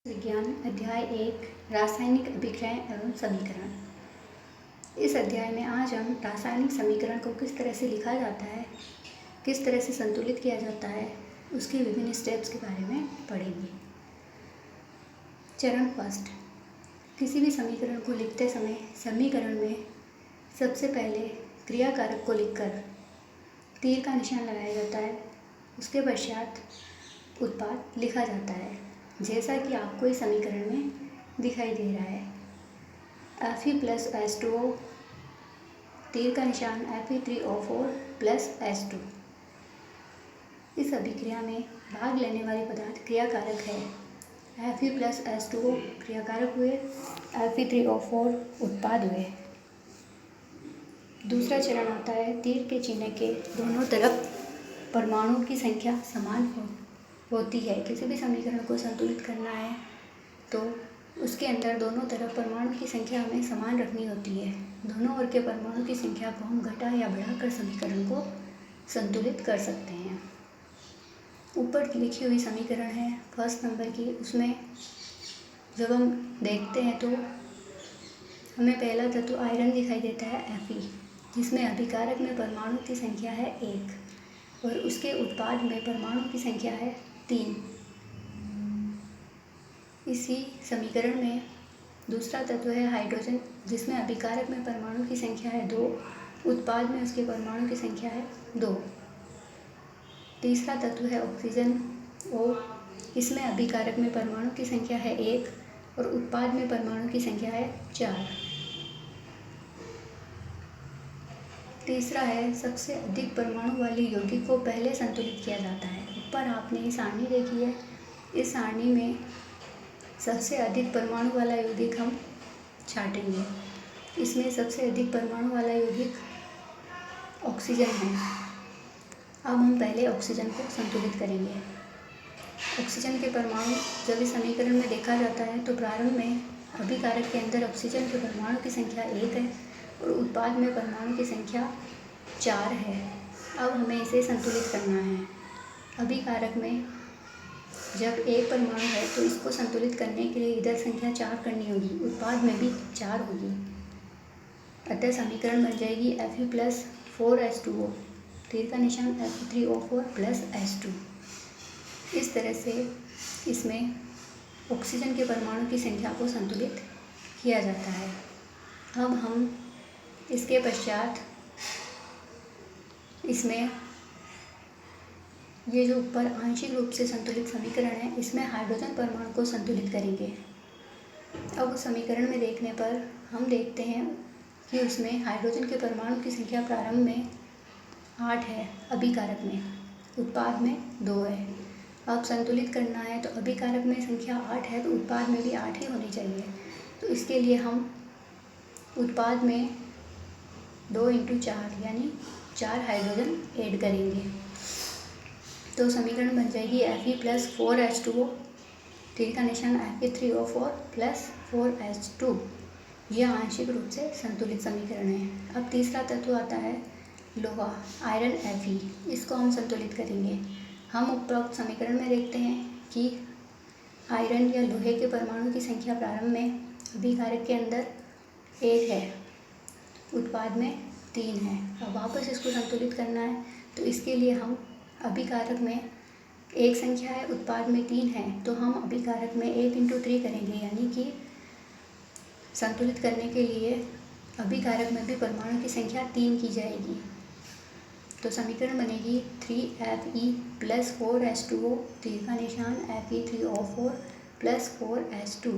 विज्ञान अध्याय 1 रासायनिक अभिक्रियाएं एवं समीकरण। इस अध्याय में आज हम रासायनिक समीकरण को किस तरह से लिखा जाता है, किस तरह से संतुलित किया जाता है, उसके विभिन्न स्टेप्स के बारे में पढ़ेंगे। चरण फर्स्ट, किसी भी समीकरण को लिखते समय समीकरण में सबसे पहले क्रियाकारक को लिखकर तीर का निशान लगाया जाता है। उसके पश्चात उत्पाद लिखा जाता है, जैसा कि आपको इस समीकरण में दिखाई दे रहा है। Fe प्लस H2O, तीर का निशान Fe3O4 प्लस H2। इस अभिक्रिया में भाग लेने वाले पदार्थ क्रियाकारक है। Fe प्लस H2O क्रियाकारक हुए, Fe3O4 उत्पाद हुए। दूसरा चरण आता है, तीर के चिन्ह के दोनों तरफ परमाणुओं की संख्या समान होती है। किसी भी समीकरण को संतुलित करना है तो उसके अंदर दोनों तरफ परमाणु की संख्या हमें समान रखनी होती है। दोनों ओर के परमाणु की संख्या को हम घटा या बढ़ाकर समीकरण को संतुलित कर सकते हैं। ऊपर लिखी हुई समीकरण है फर्स्ट नंबर की, उसमें जब हम देखते हैं तो हमें पहला तत्व आयरन दिखाई देता है Fe, जिसमें अभिकारक में परमाणु की संख्या है 1 और उसके उत्पाद में परमाणु की संख्या है 3। इसी समीकरण में दूसरा तत्व है हाइड्रोजन, जिसमें अभिकारक में परमाणु की संख्या है 2, उत्पाद में उसके परमाणु की संख्या है 2। तीसरा तत्व है ऑक्सीजन O, इसमें अभिकारक में परमाणु की संख्या है 1 और उत्पाद में परमाणु की संख्या है 4। तीसरा है सबसे अधिक परमाणु वाले यौगिक को पहले संतुलित किया जाता है। ऊपर आपने ये सारणी देखी है, इस सारणी में सबसे अधिक परमाणु वाला यौगिक हम छांटेंगे। इसमें सबसे अधिक परमाणु वाला यौगिक ऑक्सीजन है। अब हम पहले ऑक्सीजन को संतुलित करेंगे। ऑक्सीजन के परमाणु जब इस समीकरण में देखा जाता है तो प्रारंभ में अभिकारक के अंदर ऑक्सीजन के परमाणु की संख्या 1 है और उत्पाद में परमाणु की संख्या 4 है। अब हमें इसे संतुलित करना है। अभिकारक में जब 1 परमाणु है तो इसको संतुलित करने के लिए इधर संख्या 4 करनी होगी, उत्पाद में भी 4 होगी। अतः समीकरण बन जाएगी Fe प्लस 4H2O, तीर का निशान Fe3O4 प्लस H2। इस तरह से इसमें ऑक्सीजन के परमाणु की संख्या को संतुलित किया जाता है। अब हम इसके पश्चात इसमें ये जो ऊपर आंशिक रूप से संतुलित समीकरण है, इसमें हाइड्रोजन परमाणु को संतुलित करेंगे। अब उस समीकरण में देखने पर हम देखते हैं कि उसमें हाइड्रोजन के परमाणु की संख्या प्रारंभ में 8 है, अभिकारक में, उत्पाद में 2 है। अब संतुलित करना है तो अभिकारक में संख्या 8 है तो उत्पाद में भी 8 ही होनी चाहिए। तो इसके लिए हम उत्पाद में 2 × 4 यानी 4 हाइड्रोजन ऐड करेंगे। तो समीकरण बन जाएगी Fe प्लस 4H2O, तीर का निशान Fe3O4 प्लस 4H2। यह आंशिक रूप से संतुलित समीकरण है। अब तीसरा तत्व आता है लोहा, आयरन Fe, इसको हम संतुलित करेंगे। हम उपरोक्त समीकरण में देखते हैं कि आयरन या लोहे के परमाणु की संख्या प्रारंभ में अभिकारक के अंदर 1 है, उत्पाद में 3 है। अब वापस इसको संतुलित करना है तो इसके लिए हम अभिकारक में 1 संख्या है, उत्पाद में 3 है, तो हम अभिकारक में 1 × 3 करेंगे, यानी कि संतुलित करने के लिए अभिकारक में भी परमाणु की संख्या 3 की जाएगी। तो समीकरण बनेगी 3Fe प्लस 4H2O, तीर का निशान Fe3O4 प्लस 4H2।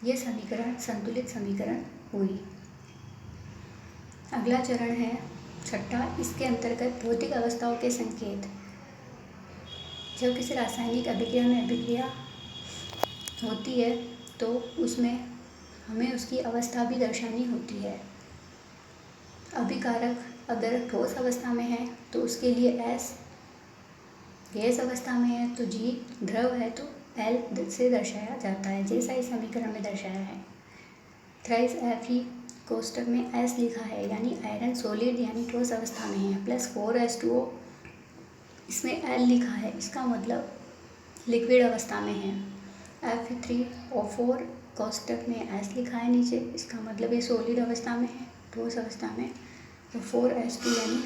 ये समीकरण संतुलित समीकरण हुई। अगला चरण है छठा, इसके अंतर्गत भौतिक अवस्थाओं के संकेत। जब किसी रासायनिक अभिक्रिया में अभिक्रिया होती है तो उसमें हमें उसकी अवस्था भी दर्शानी होती है। अभिकारक अगर ठोस अवस्था में है तो उसके लिए S, गैस अवस्था में है तो G, द्रव है तो L से दर्शाया जाता है, जैसा इस समीकरण में दर्शाया है। थ्राइस Fe कोष्टक में S लिखा है, यानी आयरन सॉलिड यानी ठोस अवस्था में है, प्लस 4H2O, इसमें L लिखा है, इसका मतलब लिक्विड अवस्था में है। Fe3O4 कोष्टक में S लिखा है नीचे, इसका मतलब ये सॉलिड अवस्था में है, ठोस अवस्था में। तो 4H2 यानी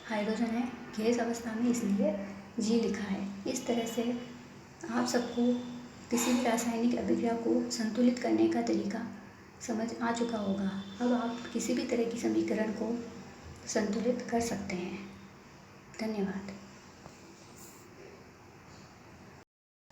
हाइड्रोजन है गैस अवस्था में, इसलिए G लिखा है। इस तरह से आप सबको किसी भी रासायनिक अभिक्रिया को संतुलित करने का तरीका समझ आ चुका होगा। अब आप किसी भी तरह की समीकरण को संतुलित कर सकते हैं। धन्यवाद।